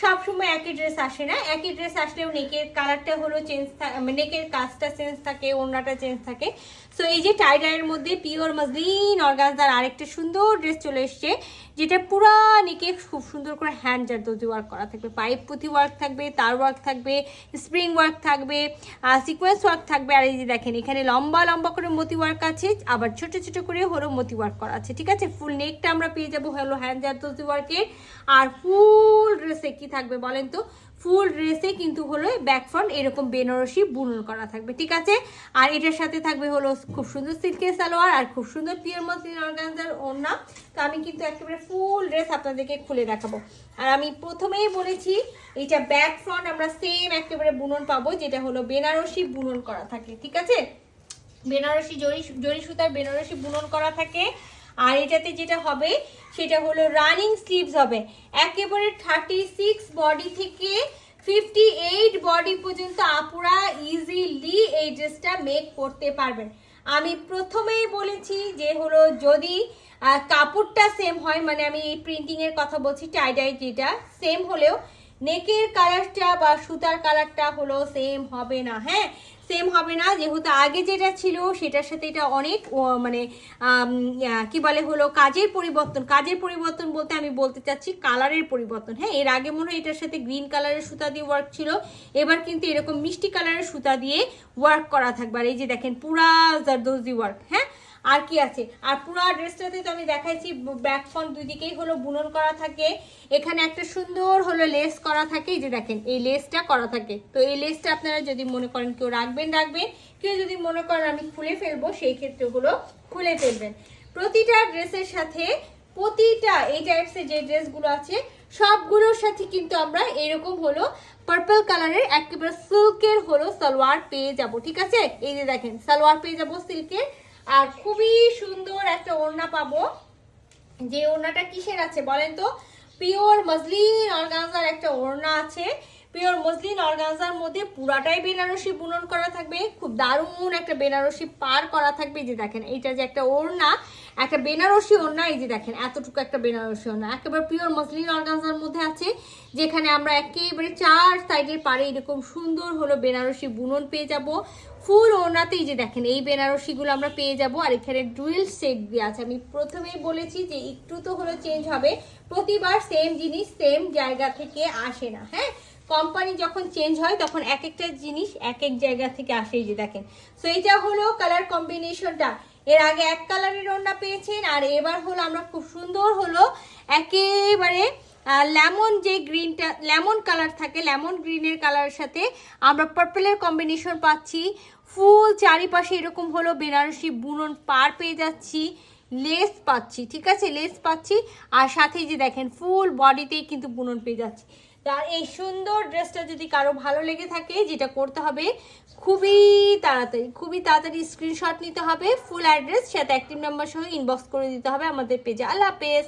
সবসময় একই ড্রেস আসে না, একই ড্রেস আসলেও নেকের কালারটা হলো চেঞ্জ, নেকের কাজটা চেঞ্জ থাকে, ওড়নাটা চেঞ্জ থাকে। সো এই যে টাই ডাইয়ের মধ্যে পিওর মসলিন অর্গানজার আরেকটা সুন্দর ড্রেস চলে এসছে, যেটা পুরা নেকে খুব সুন্দর করে হ্যান্ড জারদৌজি ওয়ার্ক করা থাকবে, পাইপ পুঁথি ওয়ার্ক থাকবে, তার ওয়ার্ক থাকবে, স্প্রিং ওয়ার্ক থাকবে, সিকোয়েন্স ওয়ার্ক থাকবে। আর এই যে দেখেন এখানে লম্বা লম্বা করে মতি ওয়ার্ক আছে, আবার ছোট ছোট করে হলো মতি ওয়ার্ক করা আছে, ঠিক আছে। ফুল নেকটা আমরা পেয়ে যাবো হলো হ্যান্ড জারদৌজি ওয়ার্কের। আর ফুল ড্রেসে কি থাকবে বলেন তো, ফুল ড্রেসে কিন্তু হলো ব্যাক ফ্রন্ট এরকম বেনারসি বুনন করা থাকবে, ঠিক আছে। আর এটার সাথে থাকবে হলো খুব সুন্দর সিল্কের সালোয়ার আর খুব সুন্দর পিওর মসলিন অর্গানজার ওড়না। তো আমি কিন্তু একেবারে ফুল ড্রেস আপনাদেরকে খুলে দেখাবো। আর আমি প্রথমেই বলেছি এটা ব্যাক ফ্রন্ট আমরা সেম একেবারে বুনন পাবো, যেটা হলো বেনারসি বুনন করা থাকে, ঠিক আছে। বেনারসি জরি সুতার বেনারসি বুনন করা থাকে। আর এটাতে যেটা হবে সেটা হলো রানিং স্লিভস হবে, একেবারে 36 বডি থেকে 58 বডি পর্যন্ত আপুরা ইজিলি এই ড্রেসটা মেক করতে পারবেন। আমি প্রথমেই বলেছি যে হলো যদি কাপড়টা সেম হয়, মানে আমি এই প্রিন্টিং এর কথা বলছি, টাই ডাই যেটা সেম হলেও নেকের কালারটা বা সুতার কালারটা হলো সেম হবে না, হ্যাঁ সেম হবে না, যেহেতু আগে যেটা ছিল সেটার সাথে এটা অনেক মানে কি বলে হলো কাজের পরিবর্তন বলতে আমি বলতে চাচ্ছি কালারের পরিবর্তন। হ্যাঁ, এর আগে মনে হয় এটার সাথে গ্রিন কালারের সুতা দিয়ে ওয়ার্ক ছিল, এবার কিন্তু এরকম মিষ্টি কালারের সুতা দিয়ে ওয়ার্ক করা থাকবে। আর এই যে দেখেন পুরা জারদৌজি ওয়ার্ক। হ্যাঁ, আর কি আছে, আর পুরা ড্রেসটাতে তো আমি দেখাইছি ব্যাক ফ্রন্ট দুই দিকেই হলো বুনন করা থাকে। এখানে একটা সুন্দর হলো লেস করা থাকে, এই যে দেখেন এই লেসটা করা থাকে। তো এই লেসটা আপনারা যদি মনে করেন কেউ রাখবেন, কেউ যদি মনে করেন আমি খুলে ফেলবো, সেই ক্ষেত্রে হলো খুলে ফেলবেন। প্রতিটা ড্রেসের সাথে প্রতিটা এই টাইপসের যে ড্রেসগুলো আছে সবগুলোর সাথে কিন্তু আমরা এরকম হলো পার্পল কালারের একেবারে সিল্কের হলো সালোয়ার পেয়ে যাব, ঠিক আছে। এই যে দেখেন সালোয়ার পেয়ে যাব সিল্কের, আর খুবই সুন্দর একটা ওড়না পাবো, যে ওড়নাটা কিসের আছে বলেন তো, পিওর মসলিন অর্গানজার একটা ওড়না আছে। পিওর মসলিন অর্গানজার মধ্যে পুরাটাই বেনারসি বুনন করা থাকবে, খুব দারুণ একটা বেনারসি পার করা থাকবে। যে দেখেন এইটা যে একটা ওড়না, একটা বেনারসি ওড়না, এই যে দেখেন এতটুকু একটা বেনারসি ওড়না একেবারে পিওর মসলিন অর্গানজার মধ্যে আছে, যেখানে আমরা একেবারে 4 সাইডের পারে এরকম সুন্দর হলো বেনারসি বুনন পেয়ে যাব। ফুল ওড়নাতেই যে দেখেন এই বেনারসিগুলো আমরা পেয়ে যাব। আর এখানে ডুয়েল সেট দিয়ে আছে। আমি প্রথমেই বলেছি যে একটু তো হলো চেঞ্জ হবে, প্রতিবার সেম জিনিস সেম জায়গা থেকে আসে না। হ্যাঁ, কোম্পানি যখন চেঞ্জ হয় তখন এক একটা জিনিস এক এক জায়গা থেকে আসে, এই যে দেখেন। সো এইটা হলো কালার কম্বিনেশনটা, এর আগে এক কালারের ওড়না পেয়েছেন, আর এবার হলো আমরা খুব সুন্দর হলো একেবারে লেমন যে গ্রিনটা লেমন কালার থাকে, লেমন গ্রিনের কালারের সাথে আমরা পার্পলের কম্বিনেশন পাচ্ছি। ফুল চারিপাশে এরকম হলো বেনারসি বুনন পার পেয়ে যাচ্ছি, লেস পাচ্ছি, ঠিক আছে, লেস পাচ্ছি। আর সাথে যে দেখেন ফুল বডিতেই কিন্তু বুনন পেয়ে যাচ্ছি। তার এই সুন্দর ড্রেসটা যদি কারো ভালো লেগে থাকে, যেটা করতে হবে খুবই তাড়াতাড়ি স্ক্রিনশট নিতে হবে, ফুল অ্যাড্রেস সাথে অ্যাক্টিভ নাম্বার সহ ইনবক্স করে দিতে হবে আমাদের পেজে। আল্লাহ হাফেজ।